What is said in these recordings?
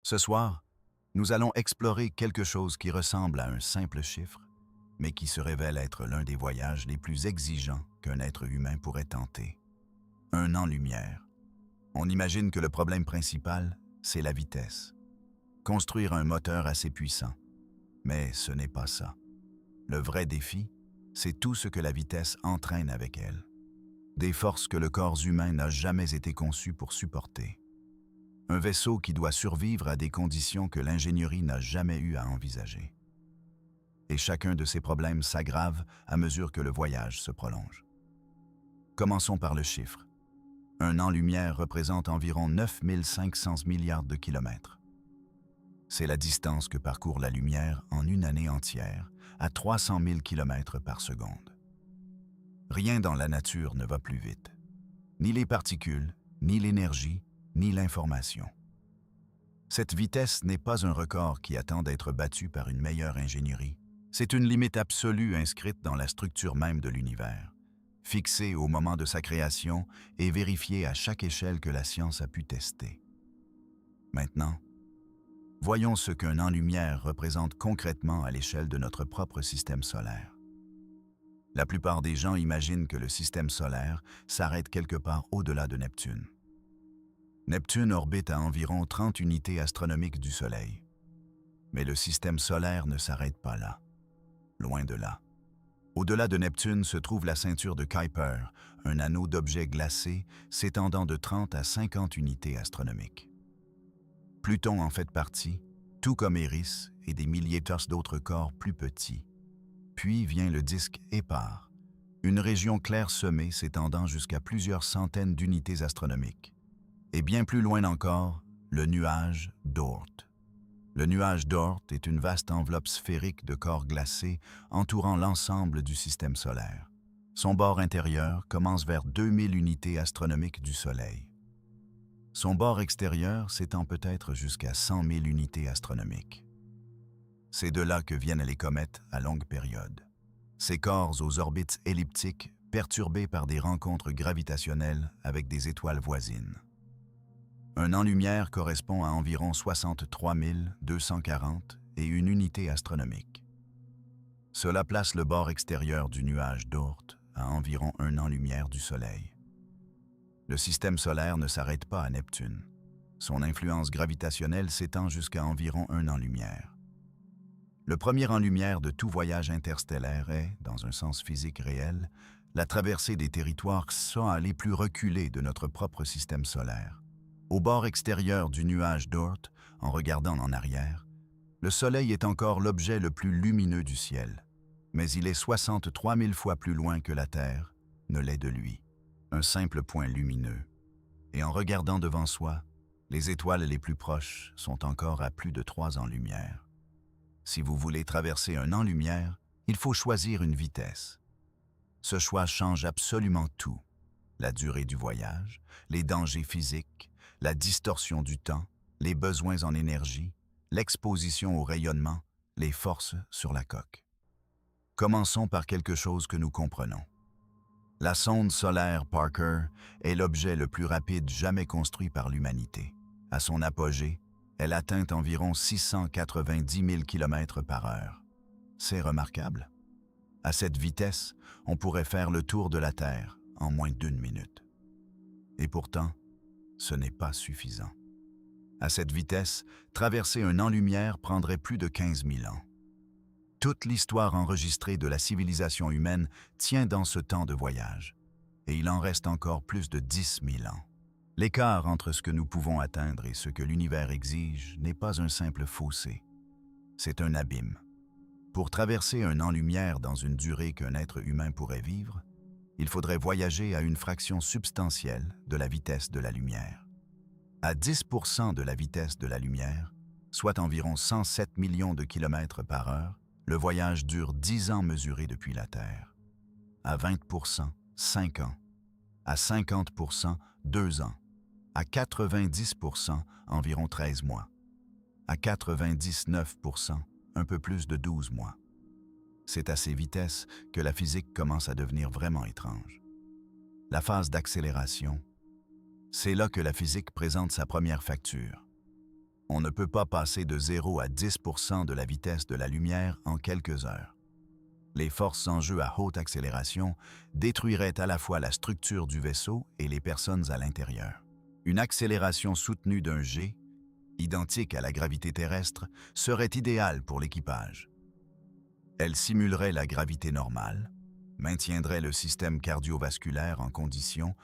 Ce soir, nous allons explorer quelque chose qui ressemble à un simple chiffre, mais qui se révèle être l'un des voyages les plus exigeants qu'un être humain pourrait tenter. Un an-lumière. On imagine que le problème principal, c'est la vitesse. Construire un moteur assez puissant. Mais ce n'est pas ça. Le vrai défi, c'est tout ce que la vitesse entraîne avec elle. Des forces que le corps humain n'a jamais été conçu pour supporter. Un vaisseau qui doit survivre à des conditions que l'ingénierie n'a jamais eu à envisager. Et chacun de ces problèmes s'aggrave à mesure que le voyage se prolonge. Commençons par le chiffre. Un an-lumière représente environ 9500 milliards de kilomètres. C'est la distance que parcourt la lumière en une année entière, à 300 000 kilomètres par seconde. Rien dans la nature ne va plus vite. Ni les particules, ni l'énergie, ni l'information. Cette vitesse n'est pas un record qui attend d'être battu par une meilleure ingénierie. C'est une limite absolue inscrite dans la structure même de l'univers, fixée au moment de sa création et vérifiée à chaque échelle que la science a pu tester. Maintenant, voyons ce qu'un an-lumière représente concrètement à l'échelle de notre propre système solaire. La plupart des gens imaginent que le système solaire s'arrête quelque part au-delà de Neptune. Neptune orbite à environ 30 unités astronomiques du Soleil. Mais le système solaire ne s'arrête pas là. Loin de là. Au-delà de Neptune se trouve la ceinture de Kuiper, un anneau d'objets glacés s'étendant de 30 à 50 unités astronomiques. Pluton en fait partie, tout comme Eris et des milliers d'autres corps plus petits. Puis vient le disque épars, une région clairsemée s'étendant jusqu'à plusieurs centaines d'unités astronomiques. Et bien plus loin encore, le nuage d'Oort. Le nuage d'Oort est une vaste enveloppe sphérique de corps glacés entourant l'ensemble du système solaire. Son bord intérieur commence vers 2000 unités astronomiques du Soleil. Son bord extérieur s'étend peut-être jusqu'à 100 000 unités astronomiques. C'est de là que viennent les comètes à longue période. Ces corps aux orbites elliptiques perturbés par des rencontres gravitationnelles avec des étoiles voisines. Un an-lumière correspond à environ 63 240 et une unité astronomique. Cela place le bord extérieur du nuage d'Oort à environ un an-lumière du Soleil. Le système solaire ne s'arrête pas à Neptune. Son influence gravitationnelle s'étend jusqu'à environ un an-lumière. Le premier an-lumière de tout voyage interstellaire est, dans un sens physique réel, la traversée des territoires les plus reculés de notre propre système solaire. Au bord extérieur du nuage d'Oort, en regardant en arrière, le Soleil est encore l'objet le plus lumineux du ciel, mais il est 63 000 fois plus loin que la Terre ne l'est de lui, un simple point lumineux. Et en regardant devant soi, les étoiles les plus proches sont encore à plus de 3 ans-lumière. Si vous voulez traverser un an-lumière, il faut choisir une vitesse. Ce choix change absolument tout. La durée du voyage, les dangers physiques, la distorsion du temps, les besoins en énergie, l'exposition au rayonnement, les forces sur la coque. Commençons par quelque chose que nous comprenons. La sonde solaire Parker est l'objet le plus rapide jamais construit par l'humanité. À son apogée, elle atteint environ 690 000 km/h. C'est remarquable. À cette vitesse, on pourrait faire le tour de la Terre en moins d'1 minute. Et pourtant, ce n'est pas suffisant. À cette vitesse, traverser un an-lumière prendrait plus de 15 000 ans. Toute l'histoire enregistrée de la civilisation humaine tient dans ce temps de voyage, et il en reste encore plus de 10 000 ans. L'écart entre ce que nous pouvons atteindre et ce que l'univers exige n'est pas un simple fossé, c'est un abîme. Pour traverser un an-lumière dans une durée qu'un être humain pourrait vivre, il faudrait voyager à une fraction substantielle de la vitesse de la lumière. À 10% de la vitesse de la lumière, soit environ 107 millions de kilomètres par heure, le voyage dure 10 ans mesurés depuis la Terre. À 20%, 5 ans. À 50%, 2 ans. À 90%, environ 13 mois. À 99%, un peu plus de 12 mois. C'est à ces vitesses que la physique commence à devenir vraiment étrange. La phase d'accélération, c'est là que la physique présente sa première facture. On ne peut pas passer de 0 à 10% de la vitesse de la lumière en quelques heures. Les forces en jeu à haute accélération détruiraient à la fois la structure du vaisseau et les personnes à l'intérieur. Une accélération soutenue d'un G, identique à la gravité terrestre, serait idéale pour l'équipage. Elle simulerait la gravité normale, maintiendrait le système cardiovasculaire en condition,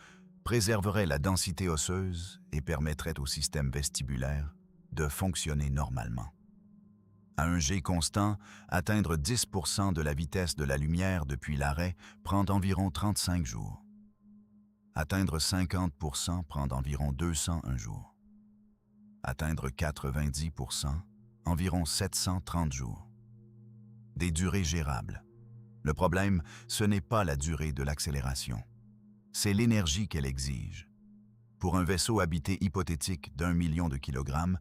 préserverait la densité osseuse et permettrait au système vestibulaire de fonctionner normalement. À un G constant, atteindre 10% de la vitesse de la lumière depuis l'arrêt prend environ 35 jours. Atteindre 50% prend environ 201 jours. Atteindre 90%, environ 730 jours. Des durées gérables. Le problème, ce n'est pas la durée de l'accélération. C'est l'énergie qu'elle exige. Pour un vaisseau habité hypothétique d'1 million de kilogrammes,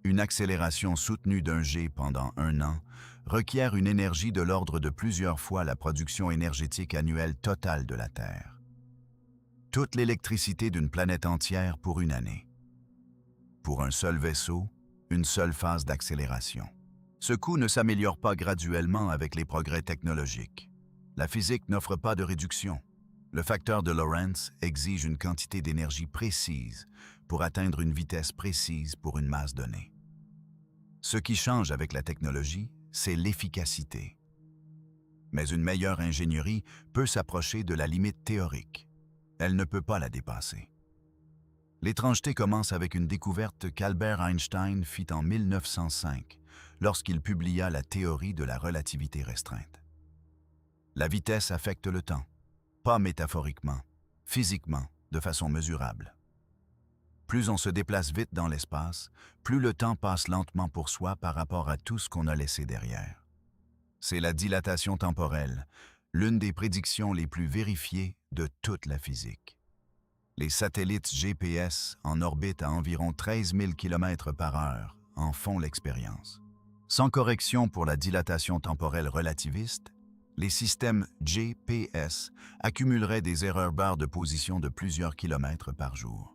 une accélération soutenue d'un G pendant 1 an requiert une énergie de l'ordre de plusieurs fois la production énergétique annuelle totale de la Terre. Toute l'électricité d'une planète entière pour une année. Pour un seul vaisseau, une seule phase d'accélération. Ce coût ne s'améliore pas graduellement avec les progrès technologiques. La physique n'offre pas de réduction. Le facteur de Lorentz exige une quantité d'énergie précise pour atteindre une vitesse précise pour une masse donnée. Ce qui change avec la technologie, c'est l'efficacité. Mais une meilleure ingénierie peut s'approcher de la limite théorique. Elle ne peut pas la dépasser. L'étrangeté commence avec une découverte qu'Albert Einstein fit en 1905, lorsqu'il publia la théorie de la relativité restreinte. La vitesse affecte le temps, pas métaphoriquement, physiquement, de façon mesurable. Plus on se déplace vite dans l'espace, plus le temps passe lentement pour soi par rapport à tout ce qu'on a laissé derrière. C'est la dilatation temporelle, l'une des prédictions les plus vérifiées de toute la physique. Les satellites GPS en orbite à environ 13 000 km/h en font l'expérience. Sans correction pour la dilatation temporelle relativiste, les systèmes GPS accumuleraient des erreurs barres de position de plusieurs kilomètres par jour.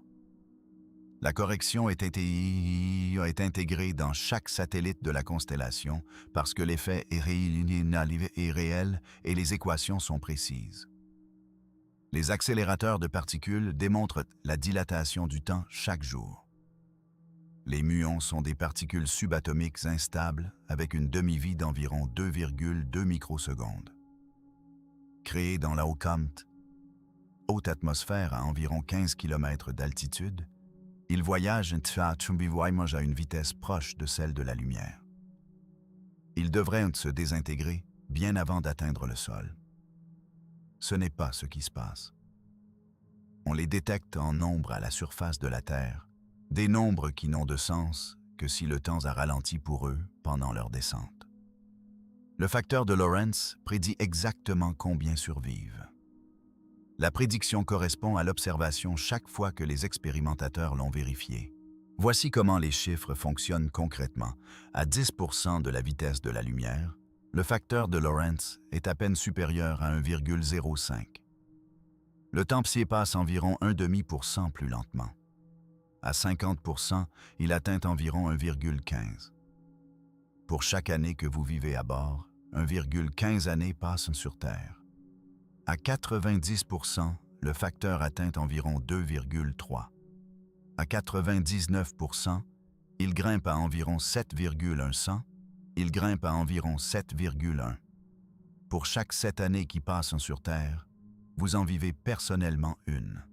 La correction est intégrée dans chaque satellite de la constellation parce que l'effet est réel et les équations sont précises. Les accélérateurs de particules démontrent la dilatation du temps chaque jour. Les muons sont des particules subatomiques instables avec une demi-vie d'environ 2,2 microsecondes. Créés dans la haute atmosphère à environ 15 km d'altitude, ils voyagent à une vitesse proche de celle de la lumière. Ils devraient se désintégrer bien avant d'atteindre le sol. Ce n'est pas ce qui se passe. On les détecte en nombres à la surface de la Terre, des nombres qui n'ont de sens que si le temps a ralenti pour eux pendant leur descente. Le facteur de Lorentz prédit exactement combien survivent. La prédiction correspond à l'observation chaque fois que les expérimentateurs l'ont vérifié. Voici comment les chiffres fonctionnent concrètement. À 10% de la vitesse de la lumière, le facteur de Lorentz est à peine supérieur à 1,05. Le temps psy passe environ 0,5% plus lentement. À 50%, il atteint environ 1,15. Pour chaque année que vous vivez à bord, 1,15 années passent sur Terre. À 90%, le facteur atteint environ 2,3. À 99%, il grimpe à environ 7,100. Il grimpe à environ 7,1. Pour chaque 7 années qui passent sur Terre, vous en vivez personnellement une.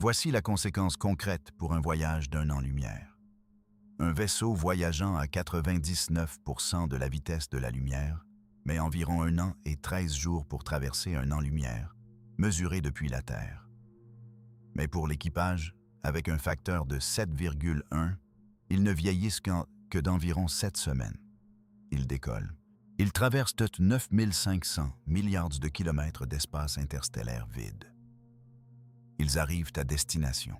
Voici la conséquence concrète pour un voyage d'1 an-lumière. Un vaisseau voyageant à 99% de la vitesse de la lumière met environ 1 an et 13 jours pour traverser 1 an-lumière, mesuré depuis la Terre. Mais pour l'équipage, avec un facteur de 7,1, ils ne vieillissent que d'environ 7 semaines. Ils décollent. Ils traversent 9500 milliards de kilomètres d'espace interstellaire vide. Ils arrivent à destination.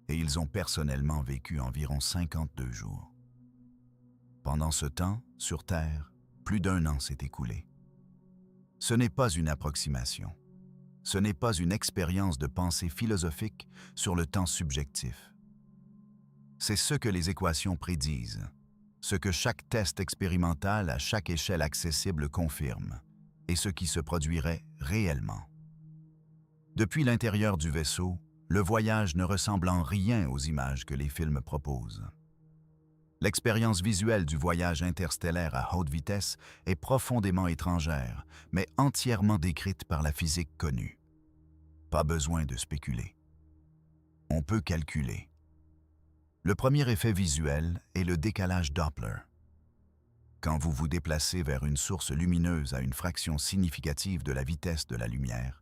Et ils ont personnellement vécu environ 52 jours. Pendant ce temps, sur Terre, plus d'1 an s'est écoulé. Ce n'est pas une approximation. Ce n'est pas une expérience de pensée philosophique sur le temps subjectif. C'est ce que les équations prédisent, ce que chaque test expérimental à chaque échelle accessible confirme, et ce qui se produirait réellement. Depuis l'intérieur du vaisseau, le voyage ne ressemble en rien aux images que les films proposent. L'expérience visuelle du voyage interstellaire à haute vitesse est profondément étrangère, mais entièrement décrite par la physique connue. Pas besoin de spéculer. On peut calculer. Le premier effet visuel est le décalage Doppler. Quand vous vous déplacez vers une source lumineuse à une fraction significative de la vitesse de la lumière,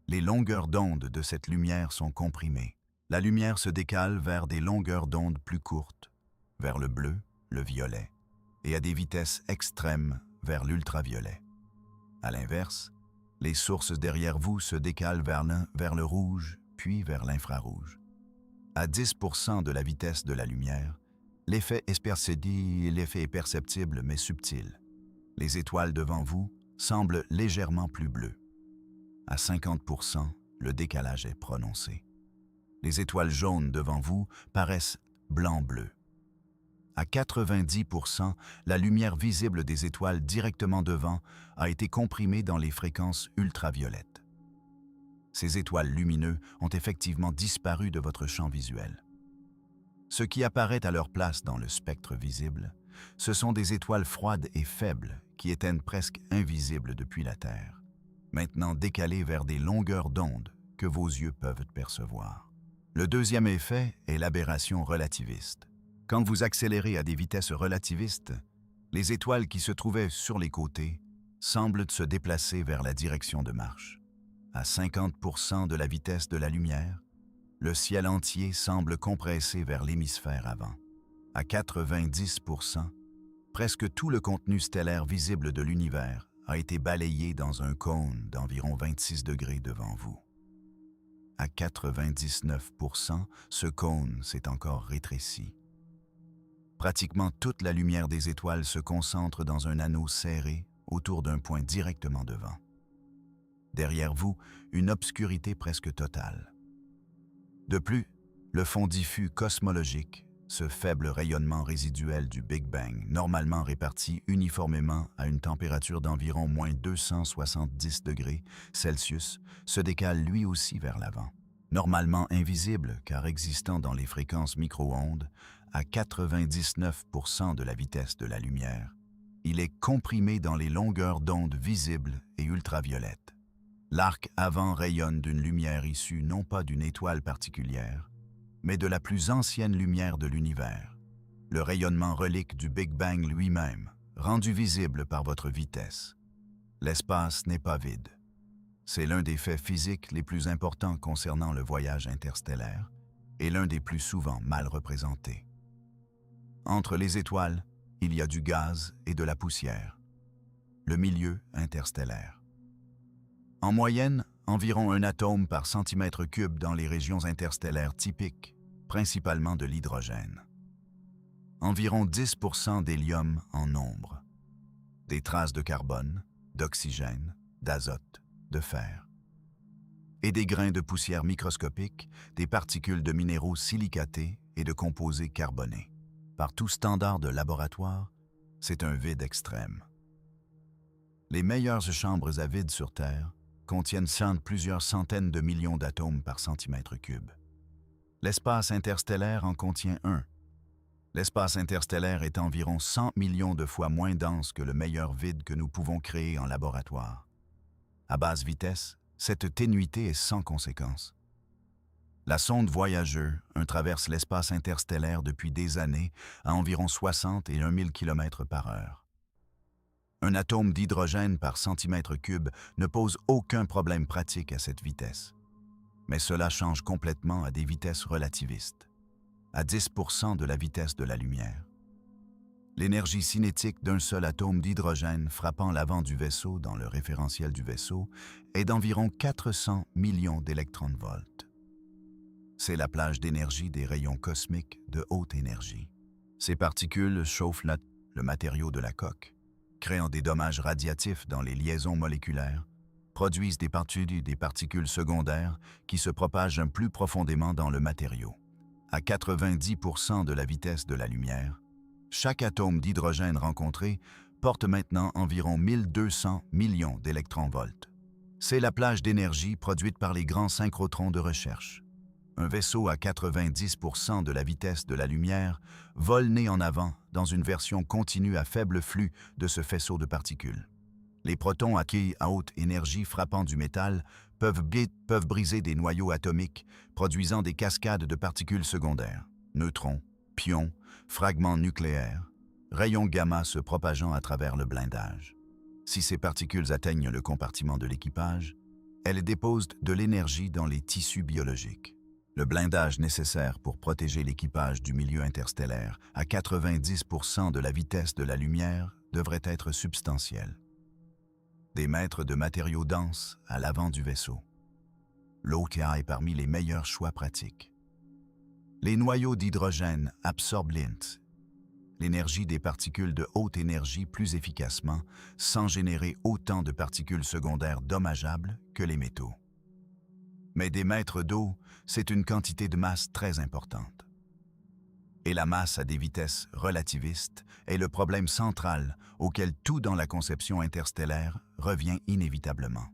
les longueurs d'onde de cette lumière sont comprimées. La lumière se décale vers des longueurs d'onde plus courtes, vers le bleu, le violet, et à des vitesses extrêmes vers l'ultraviolet. À l'inverse, les sources derrière vous se décalent vers le rouge, puis vers l'infrarouge. À 10% de la vitesse de la lumière, l'effet est perceptible mais subtil. Les étoiles devant vous semblent légèrement plus bleues. À 50%, le décalage est prononcé. Les étoiles jaunes devant vous paraissent blanc-bleu. À 90%, la lumière visible des étoiles directement devant a été comprimée dans les fréquences ultraviolettes. Ces étoiles lumineuses ont effectivement disparu de votre champ visuel. Ce qui apparaît à leur place dans le spectre visible, ce sont des étoiles froides et faibles qui étaient presque invisibles depuis la Terre, maintenant décalées vers des longueurs d'onde que vos yeux peuvent percevoir. Le deuxième effet est l'aberration relativiste. Quand vous accélérez à des vitesses relativistes, les étoiles qui se trouvaient sur les côtés semblent se déplacer vers la direction de marche. À 50% de la vitesse de la lumière, le ciel entier semble compressé vers l'hémisphère avant. À 90%, presque tout le contenu stellaire visible de l'univers a été balayé dans un cône d'environ 26 degrés devant vous. À 99%, ce cône s'est encore rétréci. Pratiquement toute la lumière des étoiles se concentre dans un anneau serré autour d'un point directement devant. Derrière vous, une obscurité presque totale. De plus, le fond diffus cosmologique, ce faible rayonnement résiduel du Big Bang, normalement réparti uniformément à une température d'environ moins 270 degrés Celsius, se décale lui aussi vers l'avant. Normalement invisible car existant dans les fréquences micro-ondes, à 99% de la vitesse de la lumière, il est comprimé dans les longueurs d'onde visibles et ultraviolettes. L'arc avant rayonne d'une lumière issue non pas d'une étoile particulière, mais de la plus ancienne lumière de l'univers, le rayonnement relique du Big Bang lui-même, rendu visible par votre vitesse. L'espace n'est pas vide. C'est l'un des faits physiques les plus importants concernant le voyage interstellaire et l'un des plus souvent mal représentés. Entre les étoiles, il y a du gaz et de la poussière. Le milieu interstellaire. En moyenne, environ un atome par centimètre cube dans les régions interstellaires typiques, principalement de l'hydrogène. Environ 10% d'hélium en nombre. Des traces de carbone, d'oxygène, d'azote, de fer. Et des grains de poussière microscopiques, des particules de minéraux silicatés et de composés carbonés. Par tout standard de laboratoire, c'est un vide extrême. Les meilleures chambres à vide sur Terre contiennent plusieurs centaines de millions d'atomes par centimètre cube. L'espace interstellaire en contient un. L'espace interstellaire est environ 100 millions de fois moins dense que le meilleur vide que nous pouvons créer en laboratoire. À basse vitesse, cette ténuité est sans conséquence. La sonde Voyager traverse l'espace interstellaire depuis des années à environ 60 et 1000 km par heure. Un atome d'hydrogène par centimètre cube ne pose aucun problème pratique à cette vitesse. Mais cela change complètement à des vitesses relativistes, à 10% de la vitesse de la lumière. L'énergie cinétique d'un seul atome d'hydrogène frappant l'avant du vaisseau dans le référentiel du vaisseau est d'environ 400 millions d'électronvolts. C'est la plage d'énergie des rayons cosmiques de haute énergie. Ces particules chauffent le matériau de la coque, créant des dommages radiatifs dans les liaisons moléculaires, produisent des particules secondaires qui se propagent plus profondément dans le matériau, à 90% de la vitesse de la lumière, chaque atome d'hydrogène rencontré porte maintenant environ 1200 millions d'électronvolts. C'est la plage d'énergie produite par les grands synchrotrons de recherche. Un vaisseau à 90% de la vitesse de la lumière vole nez en avant dans une version continue à faible flux de ce faisceau de particules. Les protons acquis à haute énergie frappant du métal peuvent briser des noyaux atomiques, produisant des cascades de particules secondaires, neutrons, pions, fragments nucléaires, rayons gamma se propageant à travers le blindage. Si ces particules atteignent le compartiment de l'équipage, elles déposent de l'énergie dans les tissus biologiques. Le blindage nécessaire pour protéger l'équipage du milieu interstellaire à 90% de la vitesse de la lumière devrait être substantiel. Des mètres de matériaux denses à l'avant du vaisseau. L'OTA est parmi les meilleurs choix pratiques. Les noyaux d'hydrogène absorbent l'énergie des particules de haute énergie plus efficacement, sans générer autant de particules secondaires dommageables que les métaux. Mais des mètres d'eau, c'est une quantité de masse très importante. Et la masse à des vitesses relativistes est le problème central auquel tout dans la conception interstellaire revient inévitablement.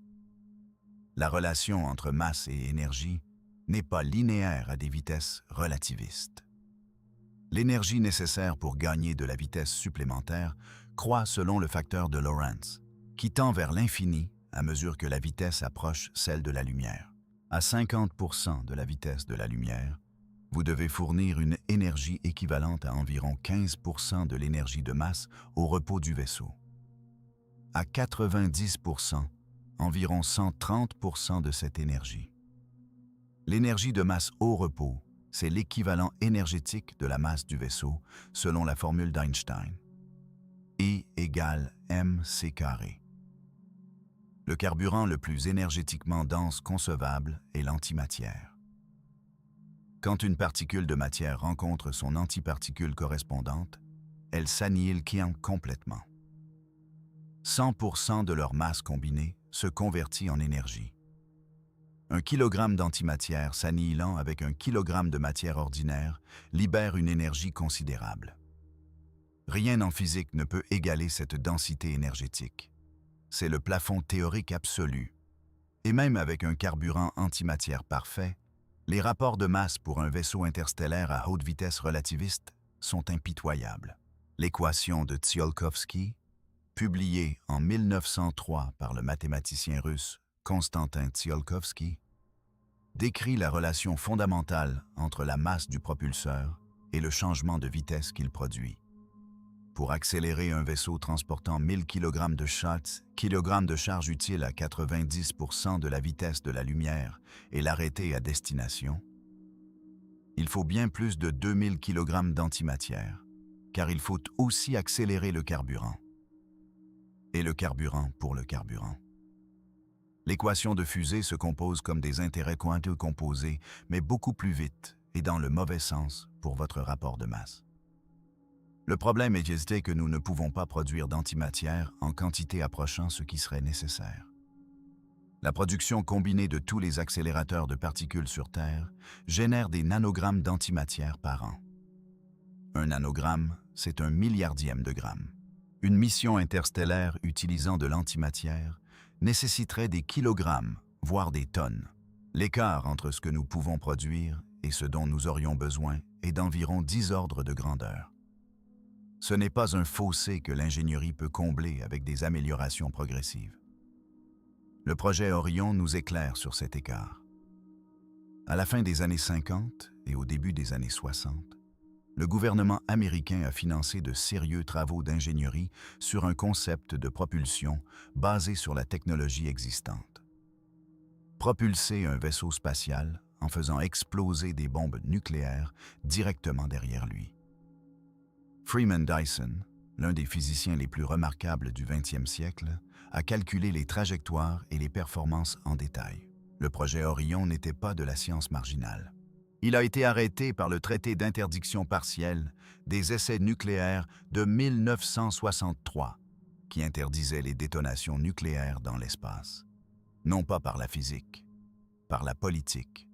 La relation entre masse et énergie n'est pas linéaire à des vitesses relativistes. L'énergie nécessaire pour gagner de la vitesse supplémentaire croît selon le facteur de Lorentz, qui tend vers l'infini à mesure que la vitesse approche celle de la lumière. À 50% de la vitesse de la lumière, vous devez fournir une énergie équivalente à environ 15% de l'énergie de masse au repos du vaisseau. À 90%, environ 130% de cette énergie. L'énergie de masse au repos, c'est l'équivalent énergétique de la masse du vaisseau, selon la formule d'Einstein. E égale mc². Le carburant le plus énergétiquement dense concevable est l'antimatière. Quand une particule de matière rencontre son antiparticule correspondante, elle s'annihile complètement. 100% de leur masse combinée se convertit en énergie. Un kilogramme d'antimatière s'annihilant avec un kilogramme de matière ordinaire libère une énergie considérable. Rien en physique ne peut égaler cette densité énergétique. C'est le plafond théorique absolu. Et même avec un carburant antimatière parfait, les rapports de masse pour un vaisseau interstellaire à haute vitesse relativiste sont impitoyables. L'équation de Tsiolkovsky, publiée en 1903 par le mathématicien russe Konstantin Tsiolkovsky, décrit la relation fondamentale entre la masse du propulseur et le changement de vitesse qu'il produit. Pour accélérer un vaisseau transportant 1000 kg de charge utile à 90% de la vitesse de la lumière et l'arrêter à destination, il faut bien plus de 2000 kg d'antimatière, car il faut aussi accélérer le carburant. Et le carburant pour le carburant. L'équation de fusée se compose comme des intérêts quanteux composés, mais beaucoup plus vite et dans le mauvais sens pour votre rapport de masse. Le problème est que nous ne pouvons pas produire d'antimatière en quantité approchant ce qui serait nécessaire. La production combinée de tous les accélérateurs de particules sur Terre génère des nanogrammes d'antimatière par an. Un nanogramme, c'est un milliardième de gramme. Une mission interstellaire utilisant de l'antimatière nécessiterait des kilogrammes, voire des tonnes. L'écart entre ce que nous pouvons produire et ce dont nous aurions besoin est d'environ 10 ordres de grandeur. Ce n'est pas un fossé que l'ingénierie peut combler avec des améliorations progressives. Le projet Orion nous éclaire sur cet écart. À la fin des années 50 et au début des années 60, le gouvernement américain a financé de sérieux travaux d'ingénierie sur un concept de propulsion basé sur la technologie existante. Propulser un vaisseau spatial en faisant exploser des bombes nucléaires directement derrière lui. Freeman Dyson, l'un des physiciens les plus remarquables du XXe siècle, a calculé les trajectoires et les performances en détail. Le projet Orion n'était pas de la science marginale. Il a été arrêté par le traité d'interdiction partielle des essais nucléaires de 1963, qui interdisait les détonations nucléaires dans l'espace. Non pas par la physique, par la politique.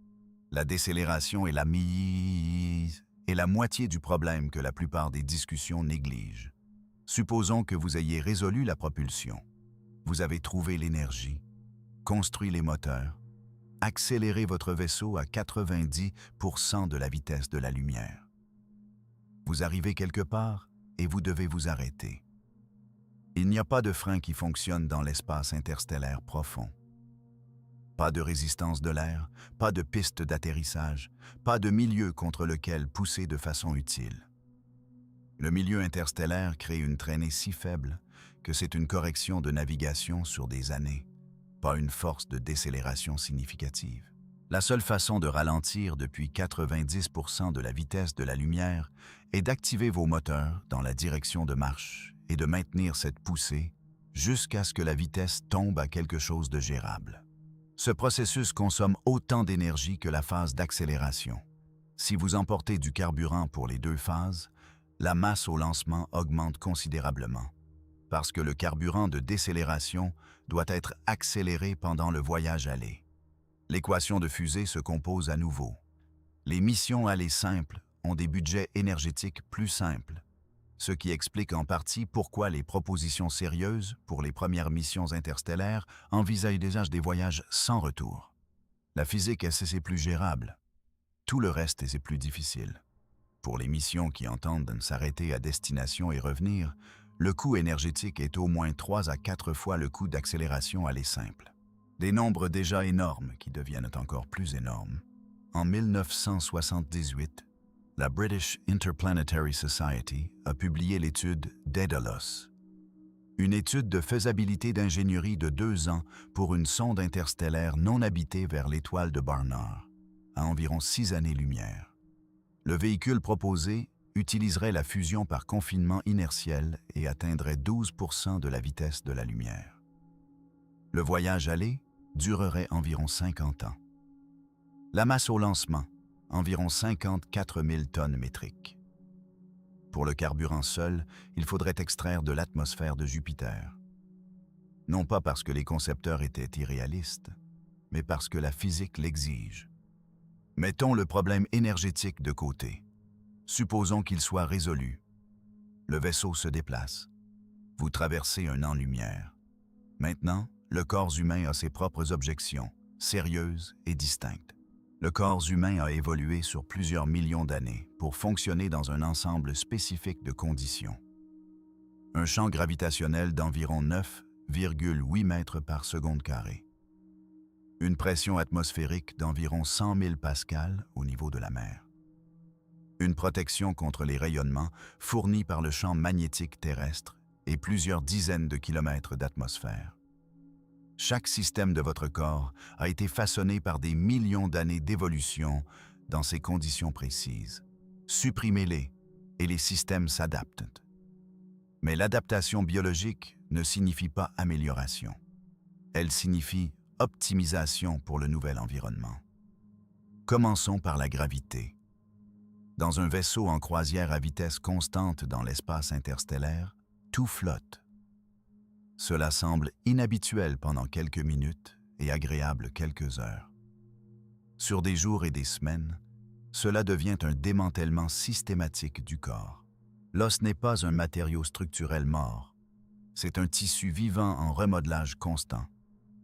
La décélération est la moitié du problème que la plupart des discussions négligent. Supposons que vous ayez résolu la propulsion. Vous avez trouvé l'énergie, construit les moteurs, accéléré votre vaisseau à 90% de la vitesse de la lumière. Vous arrivez quelque part et vous devez vous arrêter. Il n'y a pas de frein qui fonctionne dans l'espace interstellaire profond. Pas de résistance de l'air, pas de piste d'atterrissage, pas de milieu contre lequel pousser de façon utile. Le milieu interstellaire crée une traînée si faible que c'est une correction de navigation sur des années, pas une force de décélération significative. La seule façon de ralentir depuis 90% de la vitesse de la lumière est d'activer vos moteurs dans la direction de marche et de maintenir cette poussée jusqu'à ce que la vitesse tombe à quelque chose de gérable. Ce processus consomme autant d'énergie que la phase d'accélération. Si vous emportez du carburant pour les deux phases, la masse au lancement augmente considérablement, parce que le carburant de décélération doit être accéléré pendant le voyage aller. L'équation de fusée se compose à nouveau. Les missions aller simples ont des budgets énergétiques plus simples, ce qui explique en partie pourquoi les propositions sérieuses pour les premières missions interstellaires envisagent déjà des voyages sans retour. La physique est plus gérable. Tout le reste est plus difficile. Pour les missions qui entendent s'arrêter à destination et revenir, le coût énergétique est au moins 3 à 4 fois le coût d'accélération aller simple. Des nombres déjà énormes qui deviennent encore plus énormes. En 1978, la British Interplanetary Society a publié l'étude Daedalus, une étude de faisabilité d'ingénierie de 2 ans pour une sonde interstellaire non habitée vers l'étoile de Barnard, à environ 6 années-lumière. Le véhicule proposé utiliserait la fusion par confinement inertiel et atteindrait 12% de la vitesse de la lumière. Le voyage aller durerait environ 50 ans. La masse au lancement, environ 54 000 tonnes métriques. Pour le carburant seul, il faudrait extraire de l'atmosphère de Jupiter. Non pas parce que les concepteurs étaient irréalistes, mais parce que la physique l'exige. Mettons le problème énergétique de côté. Supposons qu'il soit résolu. Le vaisseau se déplace. Vous traversez un an-lumière. Maintenant, le corps humain a ses propres objections, sérieuses et distinctes. Le corps humain a évolué sur plusieurs millions d'années pour fonctionner dans un ensemble spécifique de conditions. Un champ gravitationnel d'environ 9,8 mètres par seconde carrée. Une pression atmosphérique d'environ 100 000 pascals au niveau de la mer. Une protection contre les rayonnements fournie par le champ magnétique terrestre et plusieurs dizaines de kilomètres d'atmosphère. Chaque système de votre corps a été façonné par des millions d'années d'évolution dans ces conditions précises. Supprimez-les et les systèmes s'adaptent. Mais l'adaptation biologique ne signifie pas amélioration. Elle signifie optimisation pour le nouvel environnement. Commençons par la gravité. Dans un vaisseau en croisière à vitesse constante dans l'espace interstellaire, tout flotte. Cela semble inhabituel pendant quelques minutes et agréable quelques heures. Sur des jours et des semaines, cela devient un démantèlement systématique du corps. L'os n'est pas un matériau structurel mort, c'est un tissu vivant en remodelage constant.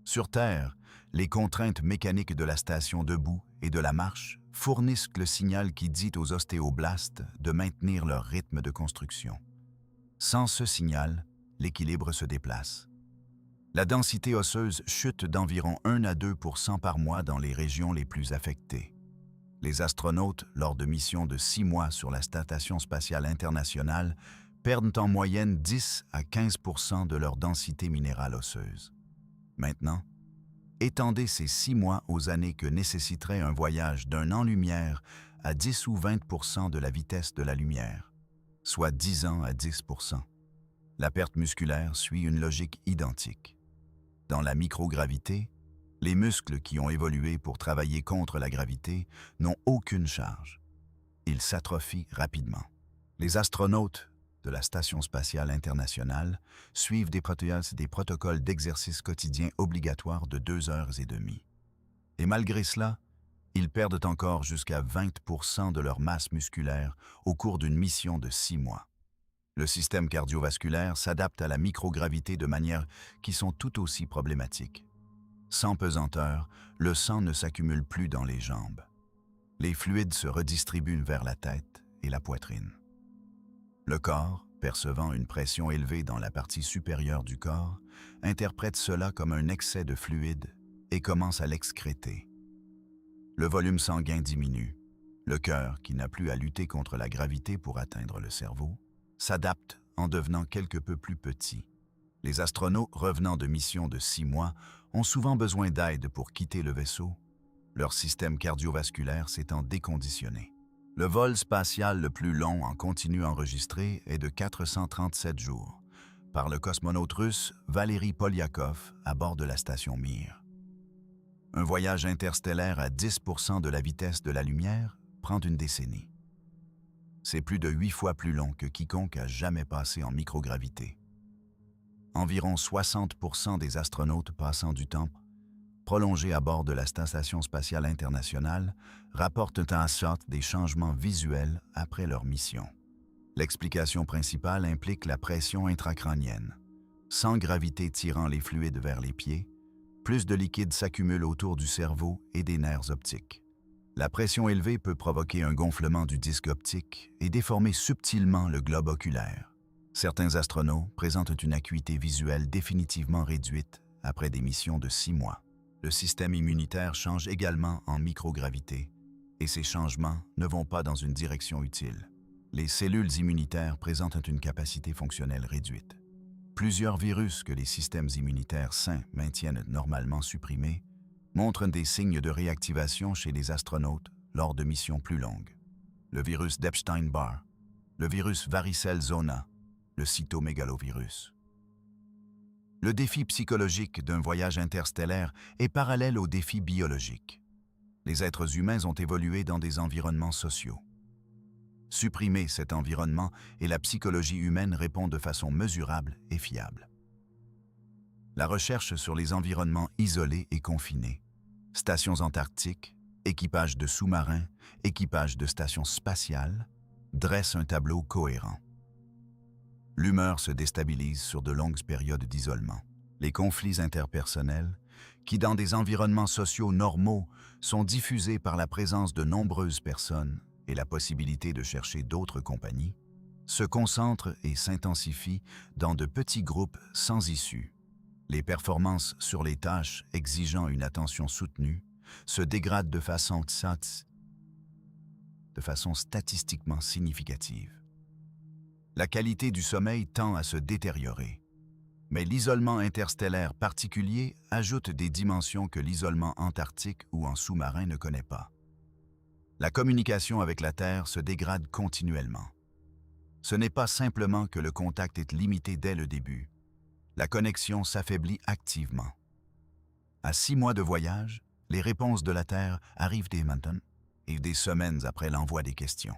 Sur Terre, les contraintes mécaniques de la station debout et de la marche fournissent le signal qui dit aux ostéoblastes de maintenir leur rythme de construction. Sans ce signal, l'équilibre se déplace. La densité osseuse chute d'environ 1 à 2% par mois dans les régions les plus affectées. Les astronautes, lors de missions de 6 mois sur la Station spatiale internationale, perdent en moyenne 10 à 15% de leur densité minérale osseuse. Maintenant, étendez ces 6 mois aux années que nécessiterait un voyage d'un an-lumière à 10 ou 20% de la vitesse de la lumière, soit 10 ans à 10%. La perte musculaire suit une logique identique. Dans la microgravité, les muscles qui ont évolué pour travailler contre la gravité n'ont aucune charge. Ils s'atrophient rapidement. Les astronautes de la Station spatiale internationale suivent des protocoles d'exercice quotidien obligatoires de 2 heures et demie. Et malgré cela, Ils perdent encore jusqu'à 20% de leur masse musculaire au cours d'une mission de 6 mois. Le système cardiovasculaire s'adapte à la microgravité de manière qui sont tout aussi problématiques. Sans pesanteur, le sang ne s'accumule plus dans les jambes. Les fluides se redistribuent vers la tête et la poitrine. Le corps, percevant une pression élevée dans la partie supérieure du corps, interprète cela comme un excès de fluide et commence à l'excréter. Le volume sanguin diminue. Le cœur, qui n'a plus à lutter contre la gravité pour atteindre le cerveau, s'adapte en devenant quelque peu plus petit. Les astronautes revenant de missions de 6 mois ont souvent besoin d'aide pour quitter le vaisseau, leur système cardiovasculaire s'étant déconditionné. Le vol spatial le plus long en continu enregistré est de 437 jours, par le cosmonaute russe Valery Polyakov à bord de la station Mir. Un voyage interstellaire à 10% de la vitesse de la lumière prend une décennie. C'est plus de 8 fois plus long que quiconque a jamais passé en microgravité. Environ 60% des astronautes passant du temps prolongé à bord de la Station spatiale internationale rapportent en sorte des changements visuels après leur mission. L'explication principale implique la pression intracrânienne. Sans gravité tirant les fluides vers les pieds, plus de liquide s'accumule autour du cerveau et des nerfs optiques. La pression élevée peut provoquer un gonflement du disque optique et déformer subtilement le globe oculaire. Certains astronautes présentent une acuité visuelle définitivement réduite après des missions de 6 mois. Le système immunitaire change également en microgravité, et ces changements ne vont pas dans une direction utile. Les cellules immunitaires présentent une capacité fonctionnelle réduite. Plusieurs virus que les systèmes immunitaires sains maintiennent normalement supprimés montrent des signes de réactivation chez les astronautes lors de missions plus longues. Le virus d'Epstein-Barr, le virus varicelle zona, le cytomégalovirus. Le défi psychologique d'un voyage interstellaire est parallèle au défi biologique. Les êtres humains ont évolué dans des environnements sociaux. Supprimer cet environnement et la psychologie humaine répond de façon mesurable et fiable. La recherche sur les environnements isolés et confinés, stations antarctiques, équipages de sous-marins, équipages de stations spatiales, dresse un tableau cohérent. L'humeur se déstabilise sur de longues périodes d'isolement. Les conflits interpersonnels, qui dans des environnements sociaux normaux sont diffusés par la présence de nombreuses personnes et la possibilité de chercher d'autres compagnies, se concentrent et s'intensifient dans de petits groupes sans issue. Les performances sur les tâches exigeant une attention soutenue se dégradent de façon statistiquement significative. La qualité du sommeil tend à se détériorer, mais l'isolement interstellaire particulier ajoute des dimensions que l'isolement antarctique ou en sous-marin ne connaît pas. La communication avec la Terre se dégrade continuellement. Ce n'est pas simplement que le contact est limité dès le début. La connexion s'affaiblit activement. À 6 mois de voyage, les réponses de la Terre arrivent des maintenant et des semaines après l'envoi des questions.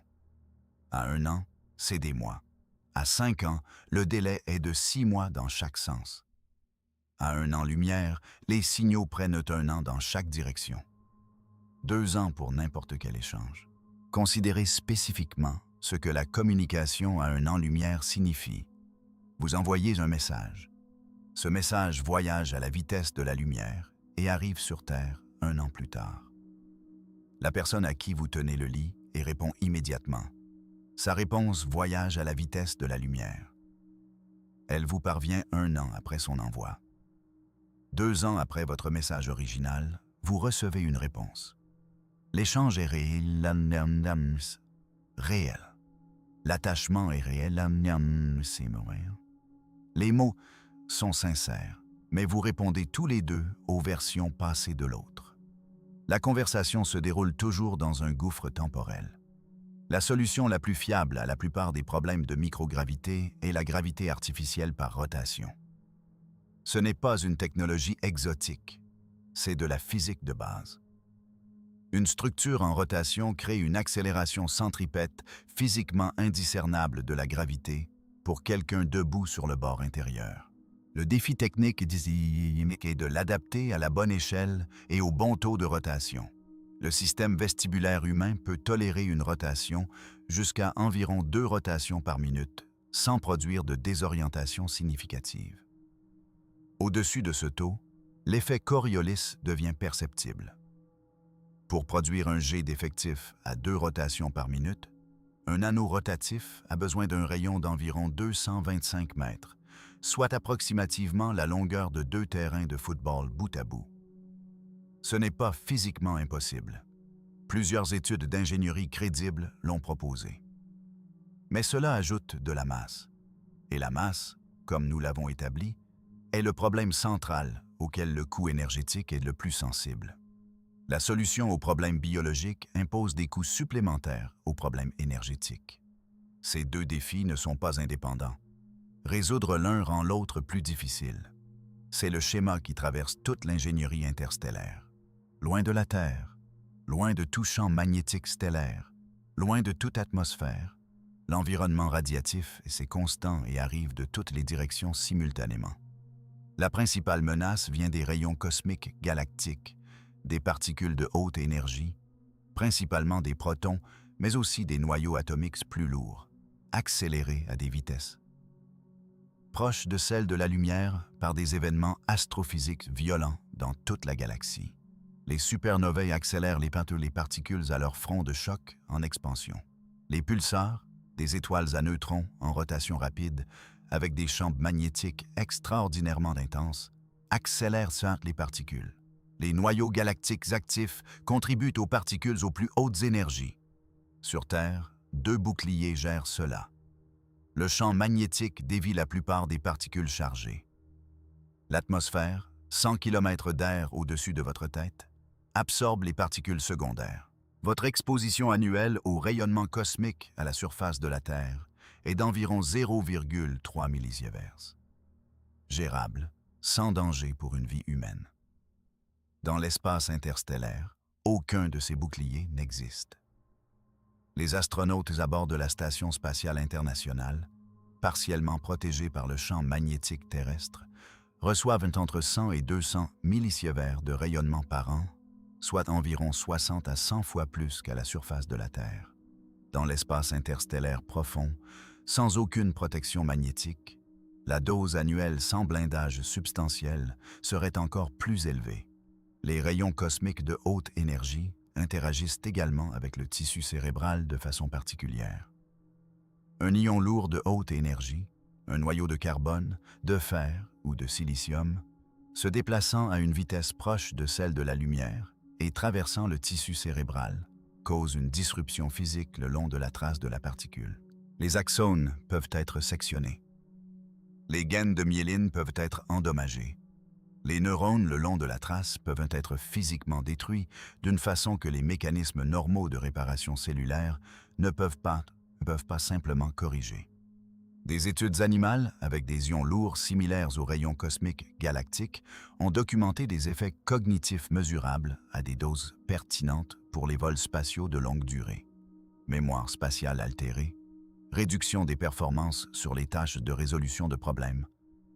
À 1 an, c'est des mois. À 5 ans, le délai est de 6 mois dans chaque sens. À 1 an-lumière, les signaux prennent 1 an dans chaque direction. 2 ans pour n'importe quel échange. Considérez spécifiquement ce que la communication à 1 an-lumière signifie. Vous envoyez un message. Ce message voyage à la vitesse de la lumière et arrive sur Terre 1 an plus tard. La personne à qui vous tenez le lit et répond immédiatement. Sa réponse voyage à la vitesse de la lumière. Elle vous parvient 1 an après son envoi. 2 ans après votre message original, vous recevez une réponse. L'échange est réel. L'attachement est réel. Les mots sont sincères, mais vous répondez tous les deux aux versions passées de l'autre. La conversation se déroule toujours dans un gouffre temporel. La solution la plus fiable à la plupart des problèmes de microgravité est la gravité artificielle par rotation. Ce n'est pas une technologie exotique, c'est de la physique de base. Une structure en rotation crée une accélération centripète physiquement indiscernable de la gravité pour quelqu'un debout sur le bord intérieur. Le défi technique est de l'adapter à la bonne échelle et au bon taux de rotation. Le système vestibulaire humain peut tolérer une rotation jusqu'à environ 2 rotations par minute, sans produire de désorientation significative. Au-dessus de ce taux, l'effet Coriolis devient perceptible. Pour produire un jet d'effectif à 2 rotations par minute, un anneau rotatif a besoin d'un rayon d'environ 225 mètres, soit approximativement la longueur de 2 terrains de football bout à bout. Ce n'est pas physiquement impossible. Plusieurs études d'ingénierie crédibles l'ont proposé. Mais cela ajoute de la masse. Et la masse, comme nous l'avons établi, est le problème central auquel le coût énergétique est le plus sensible. La solution aux problèmes biologiques impose des coûts supplémentaires aux problèmes énergétiques. Ces deux défis ne sont pas indépendants. Résoudre l'un rend l'autre plus difficile. C'est le schéma qui traverse toute l'ingénierie interstellaire. Loin de la Terre, loin de tout champ magnétique stellaire, loin de toute atmosphère, l'environnement radiatif est constant et arrive de toutes les directions simultanément. La principale menace vient des rayons cosmiques galactiques, des particules de haute énergie, principalement des protons, mais aussi des noyaux atomiques plus lourds, accélérés à des vitesses proches de celles de la lumière par des événements astrophysiques violents dans toute la galaxie. Les supernovae accélèrent les particules à leur front de choc en expansion. Les pulsars, des étoiles à neutrons en rotation rapide, avec des champs magnétiques extraordinairement intenses, accélèrent les particules. Les noyaux galactiques actifs contribuent aux particules aux plus hautes énergies. Sur Terre, 2 boucliers gèrent cela. Le champ magnétique dévie la plupart des particules chargées. L'atmosphère, 100 km d'air au-dessus de votre tête, absorbe les particules secondaires. Votre exposition annuelle au rayonnement cosmique à la surface de la Terre est d'environ 0,3 millisieverts. Gérable, sans danger pour une vie humaine. Dans l'espace interstellaire, aucun de ces boucliers n'existe. Les astronautes à bord de la Station spatiale internationale, partiellement protégés par le champ magnétique terrestre, reçoivent entre 100 et 200 millisieverts de rayonnement par an, soit environ 60 à 100 fois plus qu'à la surface de la Terre. Dans l'espace interstellaire profond, sans aucune protection magnétique, la dose annuelle sans blindage substantiel serait encore plus élevée. Les rayons cosmiques de haute énergie interagissent également avec le tissu cérébral de façon particulière. Un ion lourd de haute énergie, un noyau de carbone, de fer ou de silicium, se déplaçant à une vitesse proche de celle de la lumière et traversant le tissu cérébral, cause une disruption physique le long de la trace de la particule. Les axones peuvent être sectionnés. Les gaines de myéline peuvent être endommagées. Les neurones le long de la trace peuvent être physiquement détruits d'une façon que les mécanismes normaux de réparation cellulaire ne peuvent pas simplement corriger. Des études animales avec des ions lourds similaires aux rayons cosmiques galactiques ont documenté des effets cognitifs mesurables à des doses pertinentes pour les vols spatiaux de longue durée. Mémoire spatiale altérée, réduction des performances sur les tâches de résolution de problèmes,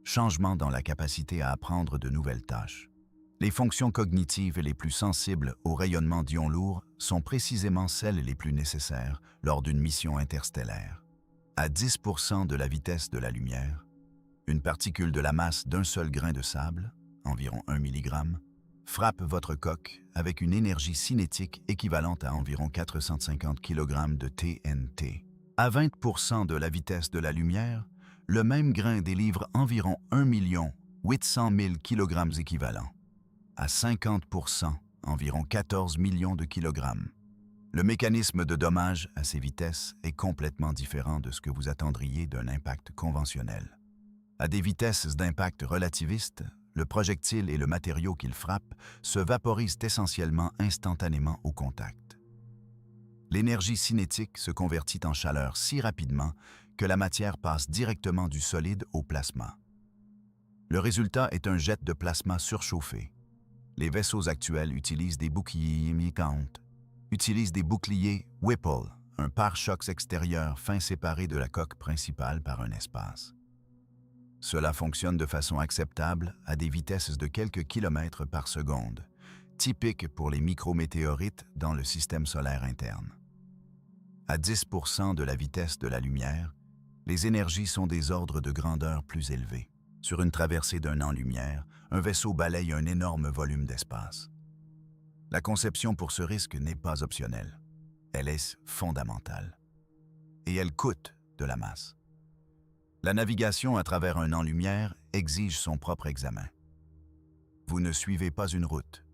changement dans la capacité à apprendre de nouvelles tâches. Les fonctions cognitives les plus sensibles au rayonnement d'ions lourds sont précisément celles les plus nécessaires lors d'une mission interstellaire. À 10% de la vitesse de la lumière, une particule de la masse d'un seul grain de sable, environ 1 mg, frappe votre coque avec une énergie cinétique équivalente à environ 450 kg de TNT. À 20% de la vitesse de la lumière, le même grain délivre environ 1 800 000 kg équivalents. À 50%, environ 14 millions de kilogrammes. Le mécanisme de dommage à ces vitesses est complètement différent de ce que vous attendriez d'un impact conventionnel. À des vitesses d'impact relativistes, le projectile et le matériau qu'il frappe se vaporisent essentiellement instantanément au contact. L'énergie cinétique se convertit en chaleur si rapidement que la matière passe directement du solide au plasma. Le résultat est un jet de plasma surchauffé. Les vaisseaux actuels utilisent des boucliers Whipple, un pare-chocs extérieur fin séparé de la coque principale par un espace. Cela fonctionne de façon acceptable à des vitesses de quelques kilomètres par seconde, typique pour les micrométéorites dans le système solaire interne. À 10% de la vitesse de la lumière, les énergies sont des ordres de grandeur plus élevés. Sur une traversée d'un an-lumière, un vaisseau balaye un énorme volume d'espace. La conception pour ce risque n'est pas optionnelle. Elle est fondamentale. Et elle coûte de la masse. La navigation à travers un an-lumière exige son propre examen. Vous ne suivez pas une route.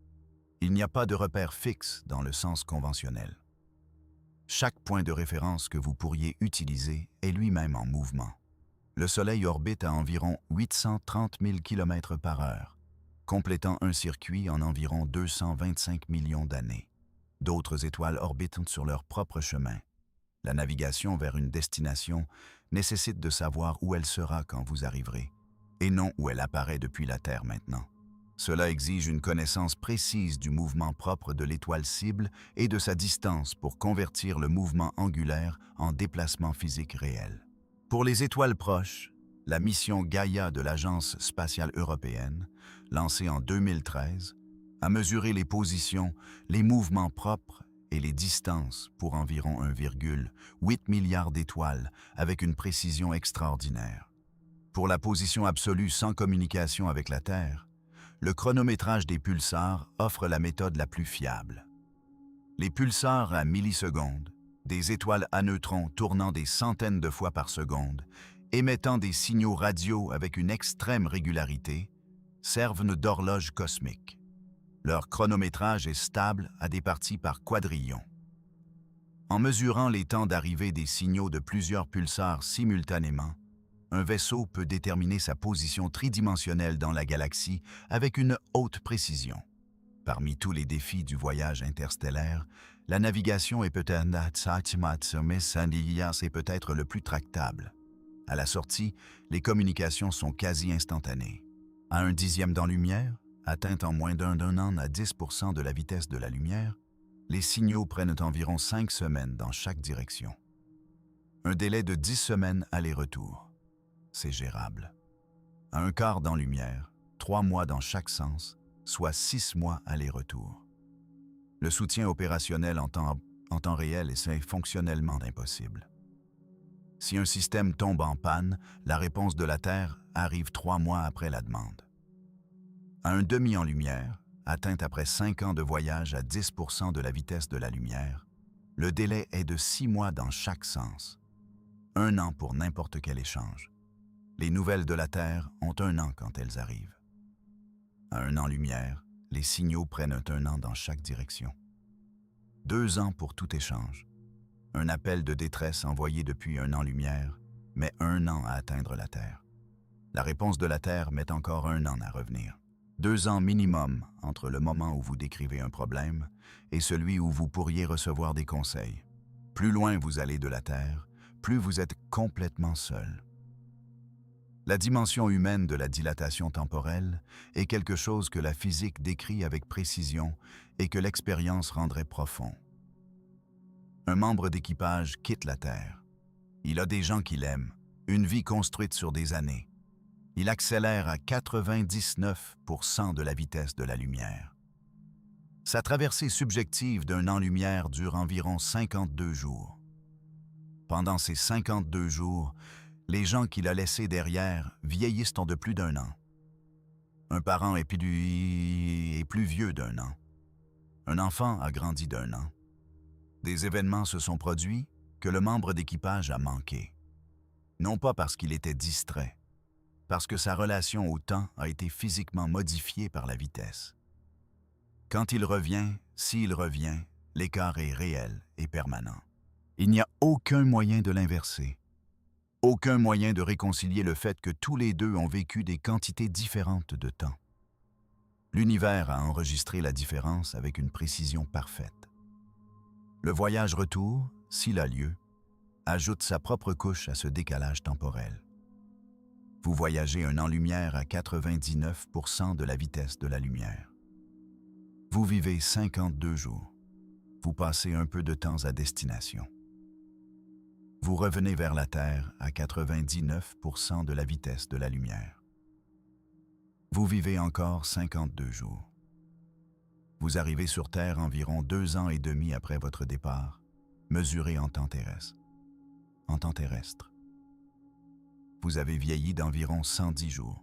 Il n'y a pas de repère fixe dans le sens conventionnel. Chaque point de référence que vous pourriez utiliser est lui-même en mouvement. Le Soleil orbite à environ 830 000 km/h, complétant un circuit en environ 225 millions d'années. D'autres étoiles orbitent sur leur propre chemin. La navigation vers une destination nécessite de savoir où elle sera quand vous arriverez, et non où elle apparaît depuis la Terre maintenant. Cela exige une connaissance précise du mouvement propre de l'étoile cible et de sa distance pour convertir le mouvement angulaire en déplacement physique réel. Pour les étoiles proches, la mission Gaïa de l'Agence spatiale européenne, lancée en 2013, a mesuré les positions, les mouvements propres et les distances pour environ 1,8 milliard d'étoiles avec une précision extraordinaire. Pour la position absolue sans communication avec la Terre, le chronométrage des pulsars offre la méthode la plus fiable. Les pulsars à millisecondes, des étoiles à neutrons tournant des centaines de fois par seconde, émettant des signaux radio avec une extrême régularité, servent d'horloge cosmique. Leur chronométrage est stable à des parties par quadrillion. En mesurant les temps d'arrivée des signaux de plusieurs pulsars simultanément, un vaisseau peut déterminer sa position tridimensionnelle dans la galaxie avec une haute précision. Parmi tous les défis du voyage interstellaire, la navigation est peut-être le plus tractable. À la sortie, les communications sont quasi instantanées. À un dixième d'an-lumière, atteinte en moins d'un an à 10% de la vitesse de la lumière, les signaux prennent environ 5 semaines dans chaque direction. Un délai de 10 semaines aller-retour. C'est gérable. À un quart d'an-lumière, 3 mois dans chaque sens, soit 6 mois aller-retour. Le soutien opérationnel en temps réel est fonctionnellement impossible. Si un système tombe en panne, la réponse de la Terre arrive 3 mois après la demande. À un demi-an-lumière, atteinte après 5 ans de voyage à 10% de la vitesse de la lumière, le délai est de 6 mois dans chaque sens. 1 an pour n'importe quel échange. Les nouvelles de la Terre ont 1 an quand elles arrivent. À un an-lumière, les signaux prennent 1 an dans chaque direction. 2 ans pour tout échange. Un appel de détresse envoyé depuis un an-lumière met 1 an à atteindre la Terre. La réponse de la Terre met encore 1 an à revenir. 2 ans minimum entre le moment où vous décrivez un problème et celui où vous pourriez recevoir des conseils. Plus loin vous allez de la Terre, plus vous êtes complètement seul. La dimension humaine de la dilatation temporelle est quelque chose que la physique décrit avec précision et que l'expérience rendrait profond. Un membre d'équipage quitte la Terre. Il a des gens qu'il aime, une vie construite sur des années. Il accélère à 99% de la vitesse de la lumière. Sa traversée subjective d'un an-lumière dure environ 52 jours. Pendant ces 52 jours, les gens qu'il a laissés derrière vieillissent de plus d'1 an. Un parent est plus vieux d'1 an. Un enfant a grandi d'1 an. Des événements se sont produits que le membre d'équipage a manqués. Non pas parce qu'il était distrait, parce que sa relation au temps a été physiquement modifiée par la vitesse. Quand il revient, s'il revient, l'écart est réel et permanent. Il n'y a aucun moyen de l'inverser. Aucun moyen de réconcilier le fait que tous les deux ont vécu des quantités différentes de temps. L'univers a enregistré la différence avec une précision parfaite. Le voyage retour, s'il a lieu, ajoute sa propre couche à ce décalage temporel. Vous voyagez un an-lumière à 99% de la vitesse de la lumière. Vous vivez 52 jours. Vous passez un peu de temps à destination. Vous revenez vers la Terre à 99% de la vitesse de la lumière. Vous vivez encore 52 jours. Vous arrivez sur Terre environ 2 ans et demi après votre départ, mesuré en temps terrestre. Vous avez vieilli d'environ 110 jours.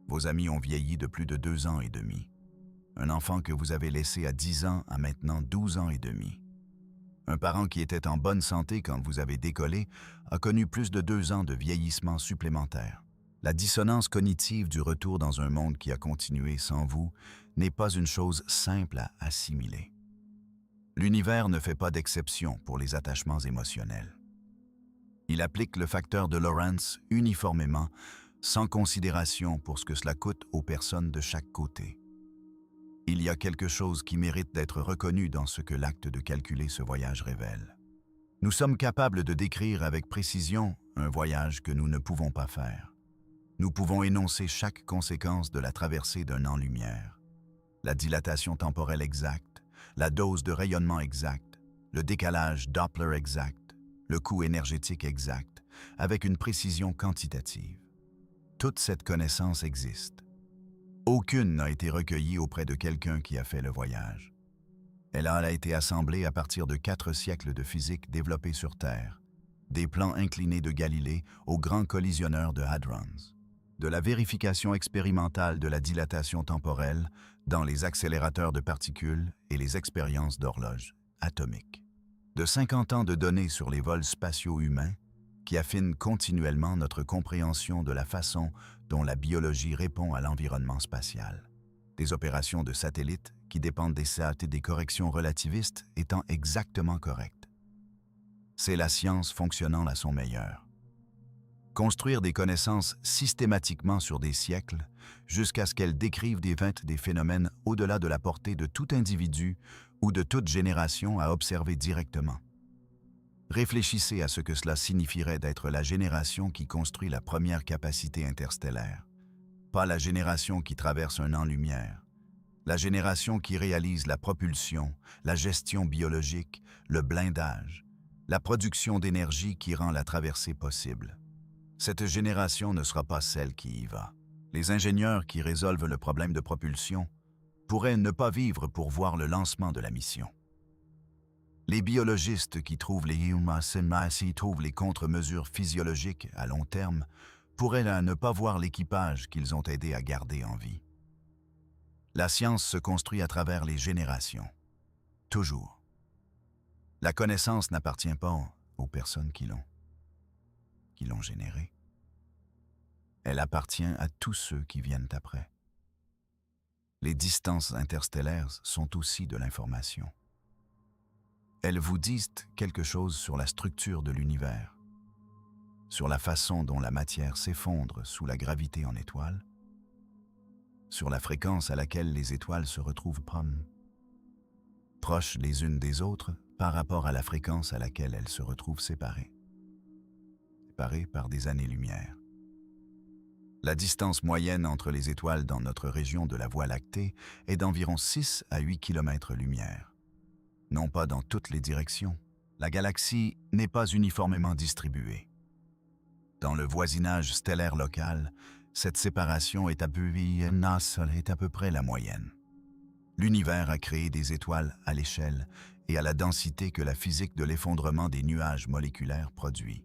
Vos amis ont vieilli de plus de 2 ans et demi. Un enfant que vous avez laissé à 10 ans a maintenant 12 ans et demi. Un parent qui était en bonne santé quand vous avez décollé a connu plus de 2 ans de vieillissement supplémentaire. La dissonance cognitive du retour dans un monde qui a continué sans vous n'est pas une chose simple à assimiler. L'univers ne fait pas d'exception pour les attachements émotionnels. Il applique le facteur de Lorentz uniformément, sans considération pour ce que cela coûte aux personnes de chaque côté. Il y a quelque chose qui mérite d'être reconnu dans ce que l'acte de calculer ce voyage révèle. Nous sommes capables de décrire avec précision un voyage que nous ne pouvons pas faire. Nous pouvons énoncer chaque conséquence de la traversée d'un an-lumière. La dilatation temporelle exacte, la dose de rayonnement exacte, le décalage Doppler exact, le coût énergétique exact, avec une précision quantitative. Toute cette connaissance existe. Aucune n'a été recueillie auprès de quelqu'un qui a fait le voyage. Elle a été assemblée à partir de 4 siècles de physique développée sur Terre, des plans inclinés de Galilée au grand collisionneur de Hadrons, de la vérification expérimentale de la dilatation temporelle dans les accélérateurs de particules et les expériences d'horloge atomique, de 50 ans de données sur les vols spatiaux humains qui affinent continuellement notre compréhension de la façon dont la biologie répond à l'environnement spatial, des opérations de satellites qui dépendent des SAT et des corrections relativistes étant exactement correctes. C'est la science fonctionnant à son meilleur. Construire des connaissances systématiquement sur des siècles jusqu'à ce qu'elles décrivent des phénomènes au-delà de la portée de tout individu ou de toute génération à observer directement. Réfléchissez à ce que cela signifierait d'être la génération qui construit la première capacité interstellaire, pas la génération qui traverse un an-lumière, la génération qui réalise la propulsion, la gestion biologique, le blindage, la production d'énergie qui rend la traversée possible. Cette génération ne sera pas celle qui y va. Les ingénieurs qui résolvent le problème de propulsion pourraient ne pas vivre pour voir le lancement de la mission. Les biologistes qui trouvent les contre-mesures physiologiques à long terme pourraient ne pas voir l'équipage qu'ils ont aidé à garder en vie. La science se construit à travers les générations. Toujours. La connaissance n'appartient pas aux personnes qui l'ont générée. Elle appartient à tous ceux qui viennent après. Les distances interstellaires sont aussi de l'information. Elles vous disent quelque chose sur la structure de l'univers, sur la façon dont la matière s'effondre sous la gravité en étoiles, sur la fréquence à laquelle les étoiles se retrouvent proches les unes des autres par rapport à la fréquence à laquelle elles se retrouvent séparées par des années-lumière. La distance moyenne entre les étoiles dans notre région de la Voie lactée est d'environ 6 à 8 km/lumière. Non pas dans toutes les directions. La galaxie n'est pas uniformément distribuée. Dans le voisinage stellaire local, cette séparation est à peu près la moyenne. L'univers a créé des étoiles à l'échelle et à la densité que la physique de l'effondrement des nuages moléculaires produit.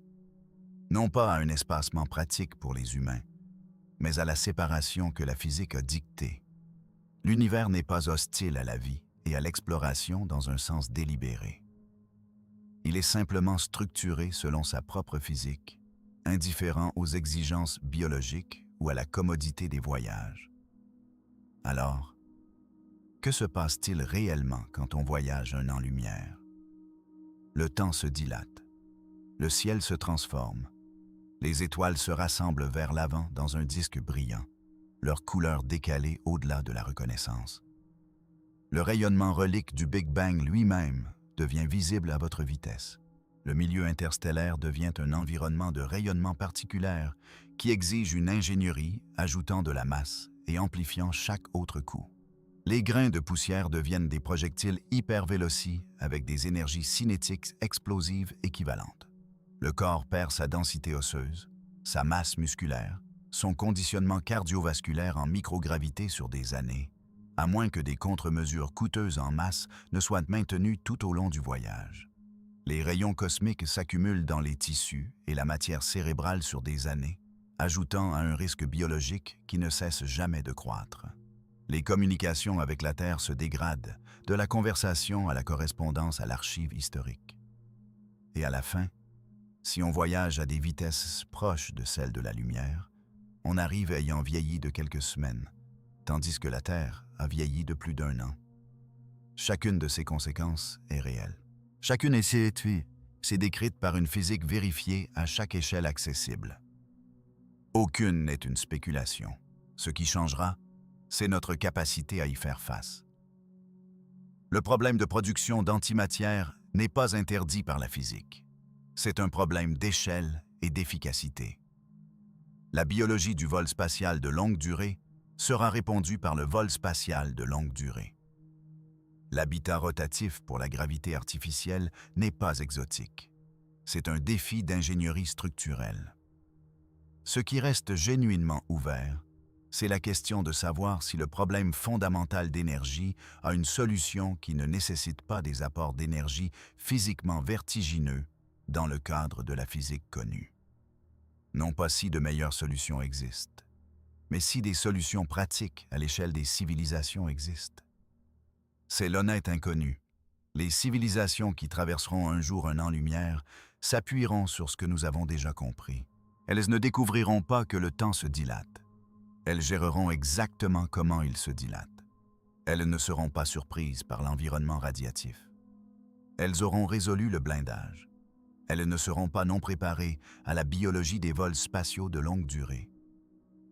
Non pas à un espacement pratique pour les humains, mais à la séparation que la physique a dictée. L'univers n'est pas hostile à la vie et à l'exploration dans un sens délibéré. Il est simplement structuré selon sa propre physique, indifférent aux exigences biologiques ou à la commodité des voyages. Alors, que se passe-t-il réellement quand on voyage un an-lumière? Le temps se dilate, le ciel se transforme, les étoiles se rassemblent vers l'avant dans un disque brillant, leur couleur décalée au-delà de la reconnaissance. Le rayonnement relique du Big Bang lui-même devient visible à votre vitesse. Le milieu interstellaire devient un environnement de rayonnement particulier qui exige une ingénierie ajoutant de la masse et amplifiant chaque autre coup. Les grains de poussière deviennent des projectiles hypervélocies avec des énergies cinétiques explosives équivalentes. Le corps perd sa densité osseuse, sa masse musculaire, son conditionnement cardiovasculaire en microgravité sur des années, à moins que des contre-mesures coûteuses en masse ne soient maintenues tout au long du voyage. Les rayons cosmiques s'accumulent dans les tissus et la matière cérébrale sur des années, ajoutant à un risque biologique qui ne cesse jamais de croître. Les communications avec la Terre se dégradent, de la conversation à la correspondance à l'archive historique. Et à la fin, si on voyage à des vitesses proches de celles de la lumière, on arrive ayant vieilli de quelques semaines, tandis que la Terre a vieilli de plus d'1 an. Chacune de ces conséquences est réelle. Chacune est située, c'est décrite par une physique vérifiée à chaque échelle accessible. Aucune n'est une spéculation. Ce qui changera, c'est notre capacité à y faire face. Le problème de production d'antimatière n'est pas interdit par la physique. C'est un problème d'échelle et d'efficacité. La biologie du vol spatial de longue durée sera répondue par le vol spatial de longue durée. L'habitat rotatif pour la gravité artificielle n'est pas exotique. C'est un défi d'ingénierie structurelle. Ce qui reste genuinement ouvert, c'est la question de savoir si le problème fondamental d'énergie a une solution qui ne nécessite pas des apports d'énergie physiquement vertigineux dans le cadre de la physique connue. Non pas si de meilleures solutions existent, mais si des solutions pratiques à l'échelle des civilisations existent. C'est l'honnête inconnu. Les civilisations qui traverseront un jour un an-lumière s'appuieront sur ce que nous avons déjà compris. Elles ne découvriront pas que le temps se dilate. Elles géreront exactement comment il se dilate. Elles ne seront pas surprises par l'environnement radiatif. Elles auront résolu le blindage. Elles ne seront pas non préparées à la biologie des vols spatiaux de longue durée.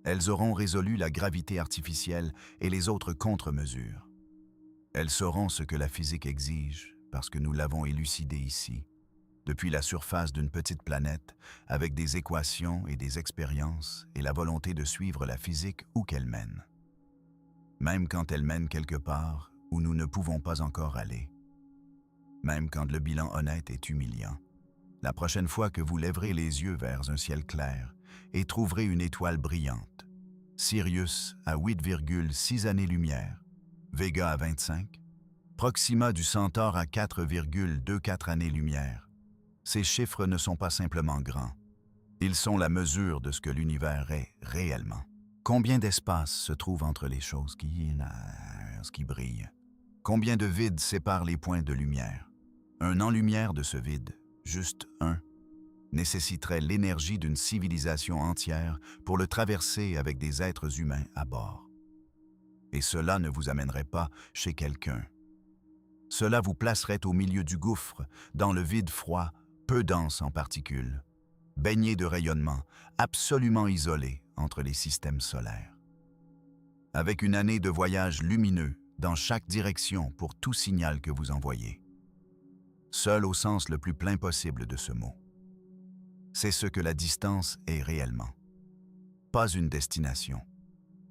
Elles auront résolu la gravité artificielle et les autres contre-mesures. Elles sauront ce que la physique exige parce que nous l'avons élucidé ici, depuis la surface d'une petite planète, avec des équations et des expériences et la volonté de suivre la physique où qu'elle mène. Même quand elle mène quelque part où nous ne pouvons pas encore aller. Même quand le bilan honnête est humiliant. La prochaine fois que vous lèverez les yeux vers un ciel clair et trouverez une étoile brillante, Sirius à 8,6 années-lumière, Vega à 25, Proxima du Centaure à 4,24 années-lumière. Ces chiffres ne sont pas simplement grands. Ils sont la mesure de ce que l'univers est réellement. Combien d'espace se trouve entre les choses qui brillent? Combien de vide sépare les points de lumière? Un an-lumière de ce vide, juste un, nécessiterait l'énergie d'une civilisation entière pour le traverser avec des êtres humains à bord. Et cela ne vous amènerait pas chez quelqu'un. Cela vous placerait au milieu du gouffre, dans le vide froid, peu dense en particules, baigné de rayonnement, absolument isolé entre les systèmes solaires. Avec une année de voyage lumineux dans chaque direction pour tout signal que vous envoyez. Seul au sens le plus plein possible de ce mot. C'est ce que la distance est réellement. Pas une destination.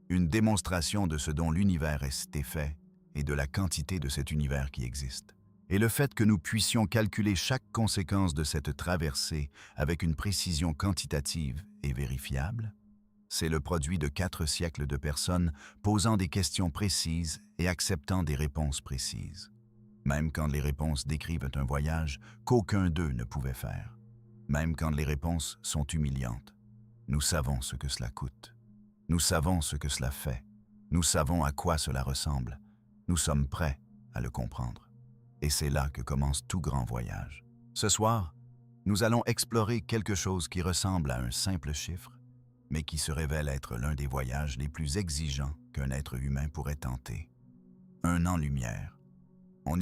Une démonstration de ce dont l'univers est fait et de la quantité de cet univers qui existe. Et le fait que nous puissions calculer chaque conséquence de cette traversée avec une précision quantitative et vérifiable, c'est le produit de 4 siècles de personnes posant des questions précises et acceptant des réponses précises. Même quand les réponses décrivent un voyage qu'aucun d'eux ne pouvait faire. Même quand les réponses sont humiliantes. Nous savons ce que cela coûte. Nous savons ce que cela fait. Nous savons à quoi cela ressemble. Nous sommes prêts à le comprendre. Et c'est là que commence tout grand voyage. Ce soir, nous allons explorer quelque chose qui ressemble à un simple chiffre, mais qui se révèle être l'un des voyages les plus exigeants qu'un être humain pourrait tenter. Un an-lumière. On